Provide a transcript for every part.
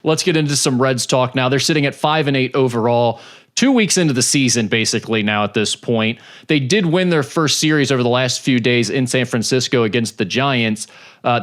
let's get into some Reds talk now. They're sitting at 5-8 overall. 2 weeks into the season, basically, now at this point. They did win their first series over the last few days in San Francisco against the Giants.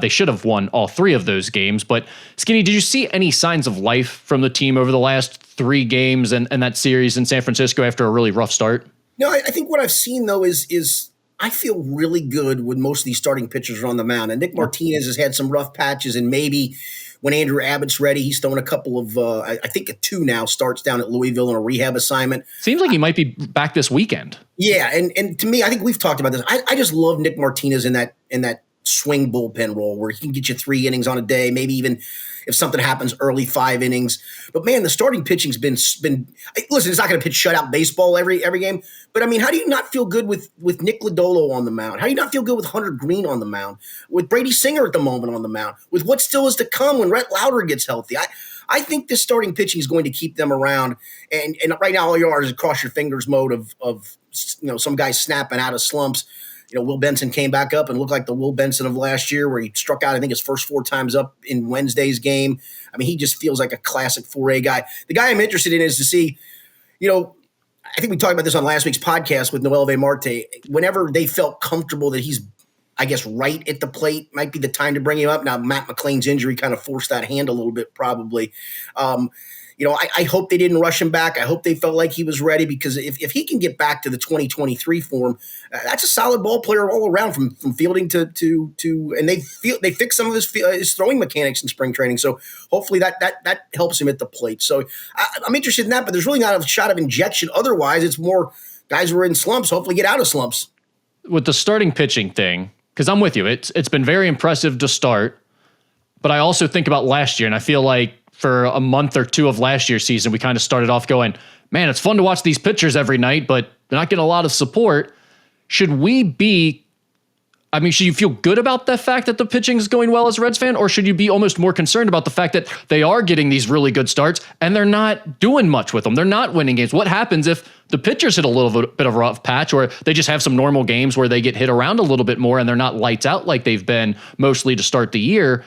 They should have won all 3 of those games. But, Skinny, did you see any signs of life from the team over the last 3 games and that series in San Francisco after a really rough start? No, I think what I've seen, though, is I feel really good when most of these starting pitchers are on the mound. And Nick Martinez has had some rough patches, and maybe when Andrew Abbott's ready, he's throwing a couple of, I think 2 now starts down at Louisville in a rehab assignment. Seems like he might be back this weekend. Yeah, and to me, I think we've talked about this. I just love Nick Martinez in that swing bullpen role where he can get you 3 innings on a day, maybe even if something happens early 5 innings. But man, the starting pitching's been listen, it's not going to pitch shutout baseball every game. But I mean, how do you not feel good with Nick Lodolo on the mound? How do you not feel good with Hunter Green on the mound? With Brady Singer at the moment on the mound? With what still is to come when Rhett Lauder gets healthy? I think this starting pitching is going to keep them around. And right now, all you are is a cross your fingers mode of some guys snapping out of slumps. Will Benson came back up and looked like the Will Benson of last year where he struck out, I think, his first 4 times up in Wednesday's game. I mean, he just feels like a classic 4A guy. The guy I'm interested in is to see, I think we talked about this on last week's podcast with Noel V. Marte. Whenever they felt comfortable that he's, I guess, right at the plate, might be the time to bring him up. Now, Matt McClain's injury kind of forced that hand a little bit probably. I hope they didn't rush him back. I hope they felt like he was ready because if he can get back to the 2023 form, that's a solid ball player all around from fielding to and they fixed some of his throwing mechanics in spring training. So hopefully that helps him at the plate. So I'm interested in that, but there's really not a shot of injection. Otherwise, it's more guys who are in slumps, hopefully get out of slumps. With the starting pitching thing, because I'm with you, it's been very impressive to start, but I also think about last year, and I feel like for a month or 2 of last year's season, we kind of started off going, man, it's fun to watch these pitchers every night, but they're not getting a lot of support. Should you feel good about the fact that the pitching is going well as a Reds fan, or should you be almost more concerned about the fact that they are getting these really good starts and they're not doing much with them? They're not winning games. What happens if the pitchers hit a little bit of a rough patch, or they just have some normal games where they get hit around a little bit more and they're not lights out like they've been mostly to start the year?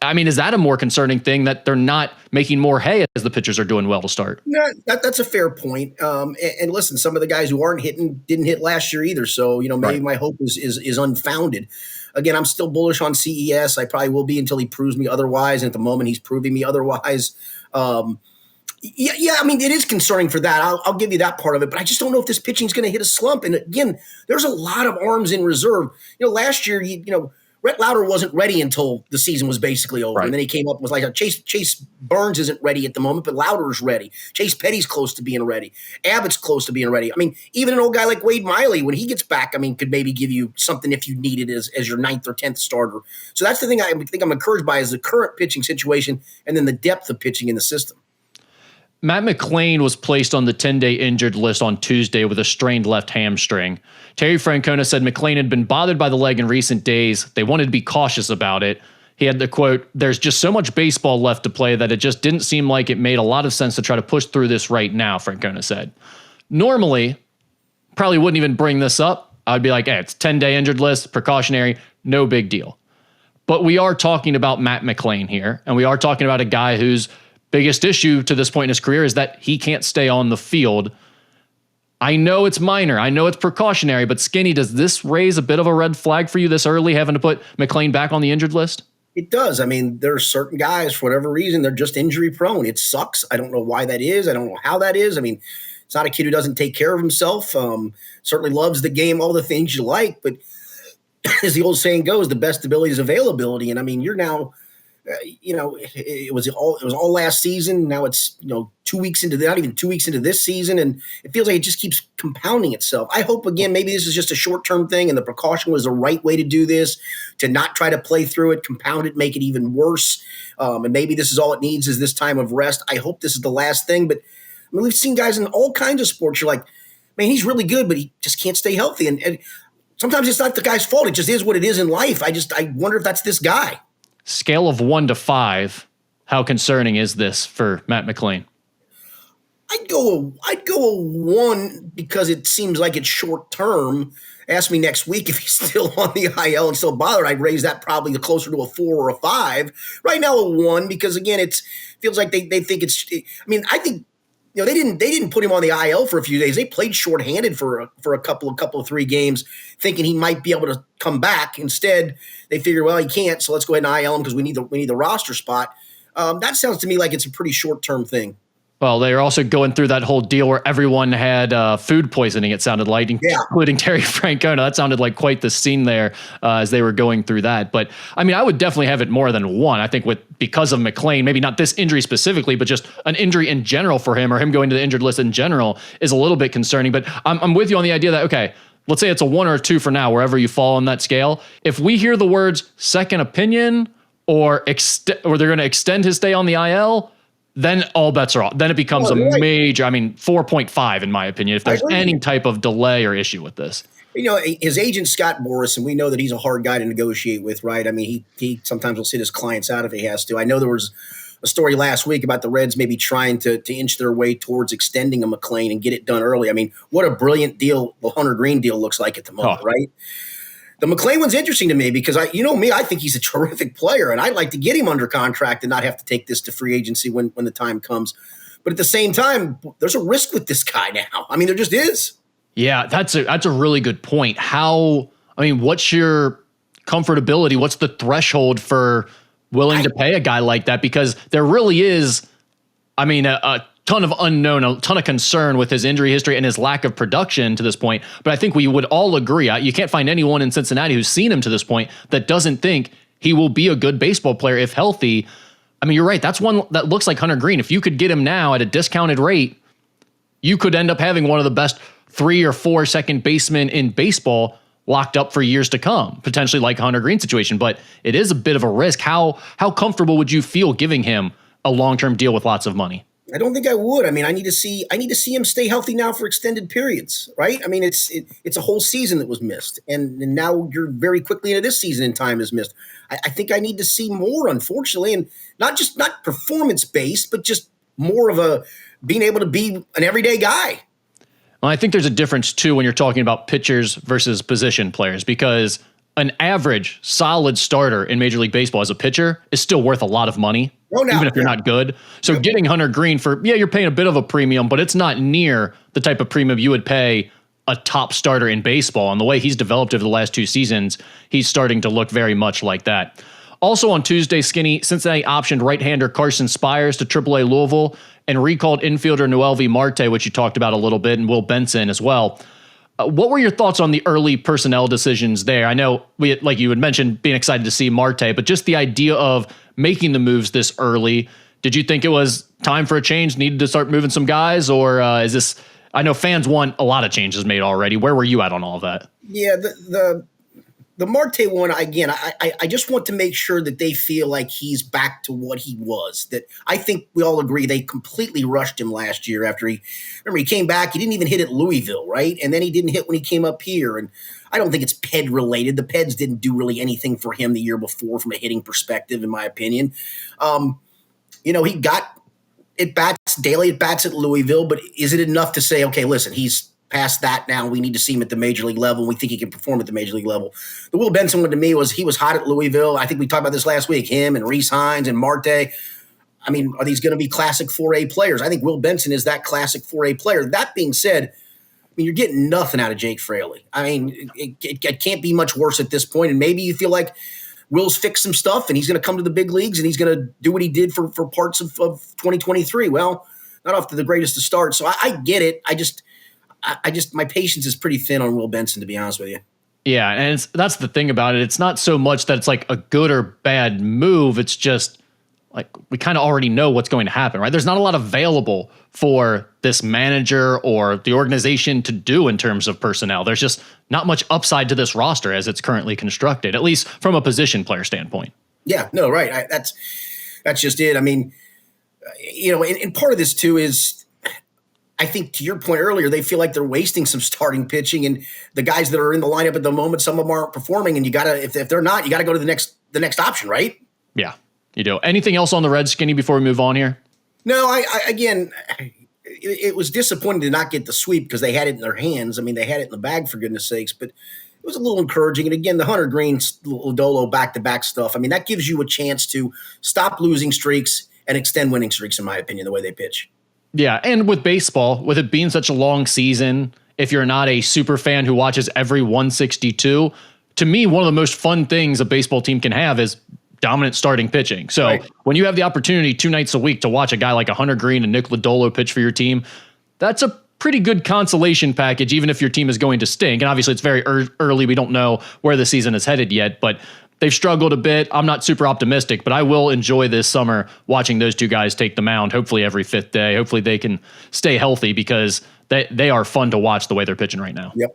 I mean, is that a more concerning thing that they're not making more hay as the pitchers are doing well to start? No, that's a fair point. And listen, some of the guys who aren't hitting didn't hit last year either. So, maybe right. My hope is unfounded. Again, I'm still bullish on CES. I probably will be until he proves me otherwise. And at the moment, he's proving me otherwise. Yeah. I mean, it is concerning for that. I'll give you that part of it. But I just don't know if this pitching is going to hit a slump. And again, there's a lot of arms in reserve. Last year, Rhett Lauder wasn't ready until the season was basically over. Right. And then he came up with Chase Burns isn't ready at the moment, but Lauder's ready. Chase Petty's close to being ready. Abbott's close to being ready. I mean, even an old guy like Wade Miley, when he gets back, could maybe give you something if you need it as your 9th or 10th starter. So that's the thing I think I'm encouraged by is the current pitching situation and then the depth of pitching in the system. Matt McClain was placed on the 10-day injured list on Tuesday with a strained left hamstring. Terry Francona said McClain had been bothered by the leg in recent days. They wanted to be cautious about it. He had the quote, "There's just so much baseball left to play that it just didn't seem like it made a lot of sense to try to push through this right now," Francona said. Normally, probably wouldn't even bring this up. I'd be like, hey, it's 10-day injured list, precautionary, no big deal. But we are talking about Matt McClain here, and we are talking about a guy whose biggest issue to this point in his career is that he can't stay on the field. I know it's minor. I know it's precautionary, but Skinny, does this raise a bit of a red flag for you this early, having to put McClain back on the injured list? It does. I mean, there are certain guys, for whatever reason, they're just injury prone. It sucks. I don't know why that is. I don't know how that is. I mean, it's not a kid who doesn't take care of himself. Certainly loves the game, all the things you like. But as the old saying goes, the best ability is availability. And I mean, you're now, it was all last season. Now it's 2 weeks into not even 2 weeks into this season, and it feels like it just keeps compounding itself. I hope again maybe this is just a short-term thing, and the precaution was the right way to do this, to not try to play through it, compound it, make it even worse. And maybe this is all it needs is this time of rest. I hope this is the last thing, but I mean we've seen guys in all kinds of sports. You're like, man, he's really good, but he just can't stay healthy, and sometimes it's not the guy's fault. It just is what it is in life. I wonder if that's this guy. Scale of 1 to 5, how concerning is this for Matt McClain? I'd go a 1 because it seems like it's short term. Ask me next week if he's still on the IL and still bothered. I'd raise that probably closer to a 4 or a 5. Right now, a 1 because again, it feels like they think it's. I mean, I think they didn't put him on the IL for a few days. They played shorthanded for a couple of 3 games, thinking he might be able to come back. Instead, they figured, well, he can't, so let's go ahead and IL him because we need the roster spot. That sounds to me like it's a pretty short term thing. Well, they were also going through that whole deal where everyone had food poisoning, it sounded like, including Terry Francona. That sounded like quite the scene there as they were going through that. But, I mean, I would definitely have it more than 1. I think because of McClain, maybe not this injury specifically, but just an injury in general for him or him going to the injured list in general is a little bit concerning. But I'm with you on the idea that, okay, let's say it's a 1 or a 2 for now, wherever you fall on that scale. If we hear the words second opinion or they're going to extend his stay on the IL, then all bets are off. Then it becomes a major, 4.5 in my opinion, if there's any type of delay or issue with this. His agent, Scott Boras, and we know that he's a hard guy to negotiate with, right? I mean, he sometimes will sit his clients out if he has to. I know there was a story last week about the Reds maybe trying to inch their way towards extending a McClain and get it done early. I mean, what a brilliant deal the Hunter Green deal looks like at the moment, right? The McClain one's interesting to me because I think he's a terrific player, and I'd like to get him under contract and not have to take this to free agency when the time comes. But at the same time, there's a risk with this guy now. I mean, there just is. Yeah, that's a really good point. What's your comfortability? What's the threshold for willing to pay a guy like that? Because there really is, a ton of unknown, a ton of concern with his injury history and his lack of production to this point. But I think we would all agree, you can't find anyone in Cincinnati who's seen him to this point that doesn't think he will be a good baseball player if healthy. I mean, you're right. That's one that looks like Hunter Green. If you could get him now at a discounted rate, you could end up having one of the best 3 or 4 second basemen in baseball locked up for years to come, potentially like Hunter Green situation. But it is a bit of a risk. How comfortable would you feel giving him a long-term deal with lots of money? I don't think I would. I mean, I need to see him stay healthy now for extended periods, right? I mean, it's a whole season that was missed, and now you're very quickly into this season and time is missed. I think I need to see more, unfortunately, and not performance based, but just more of a being able to be an everyday guy. Well, I think there's a difference too when you're talking about pitchers versus position players, because an average solid starter in Major League Baseball as a pitcher is still worth a lot of money. Even if you're not good. So getting Hunter Green you're paying a bit of a premium, but it's not near the type of premium you would pay a top starter in baseball. And the way he's developed over the last 2 seasons, he's starting to look very much like that. Also on Tuesday, Skinny, Cincinnati optioned right-hander Carson Spires to AAA Louisville and recalled infielder Noelvi Marte, which you talked about a little bit, and Will Benson as well. What were your thoughts on the early personnel decisions there? I know like you had mentioned, being excited to see Marte, but just the idea of making the moves this early. Did you think it was time for a change, needed to start moving some guys, or is this? I know fans want a lot of changes made already. Where were you at on all of that? Yeah, the Marte one, again, I just want to make sure that they feel like he's back to what he was. That I think we all agree they completely rushed him last year after he came back. He didn't even hit at Louisville, right? And then he didn't hit when he came up here. And I don't think it's Ped related. The Peds didn't do really anything for him the year before from a hitting perspective, in my opinion. He got daily at bats at Louisville, but is it enough to say, okay, listen, he's past that now. We need to see him at the major league level. We think he can perform at the major league level. The Will Benson one to me he was hot at Louisville. I think we talked about this last week, him and Reese Hines and Marte. I mean, are these going to be classic 4A players? I think Will Benson is that classic 4A player. That being said, you're getting nothing out of Jake Fraley. I mean, it can't be much worse at this point. And maybe you feel like Will's fixed some stuff and he's going to come to the big leagues and he's going to do what he did for parts of 2023. Well, not off to the greatest of start. So I get it. I just my patience is pretty thin on Will Benson, to be honest with you. Yeah, and that's the thing about it. It's not so much that it's like a good or bad move. It's just like we kind of already know what's going to happen, right? There's not a lot available for this manager or the organization to do in terms of personnel. There's just not much upside to this roster as it's currently constructed, at least from a position player standpoint. Yeah, no, right. That's just it. I mean, and part of this too is, I think to your point earlier, they feel like they're wasting some starting pitching, and the guys that are in the lineup at the moment, some of them aren't performing, and you gotta, if they're not, you gotta go to the next option, right? Yeah, you do. Anything else on the Reds, Skinny, before we move on here? No, I again, it was disappointing to not get the sweep because they had it in their hands. I mean, they had it in the bag, for goodness sakes, but it was a little encouraging. And again, the Hunter Green, Lodolo back-to-back stuff, I mean, that gives you a chance to stop losing streaks and extend winning streaks, in my opinion, the way they pitch. Yeah, and with baseball, with it being such a long season, if you're not a super fan who watches every 162, to me, one of the most fun things a baseball team can have is dominant starting pitching. So Right. when you have the opportunity 2 nights a week to watch a guy like a Hunter Green and Nick Lodolo pitch for your team, that's a pretty good consolation package, even if your team is going to stink. And obviously it's very early. We don't know where the season is headed yet, but they've struggled a bit. I'm not super optimistic, but I will enjoy this summer watching those two guys take the mound, hopefully every 5th day. Hopefully they can stay healthy because they are fun to watch the way they're pitching right now. Yep.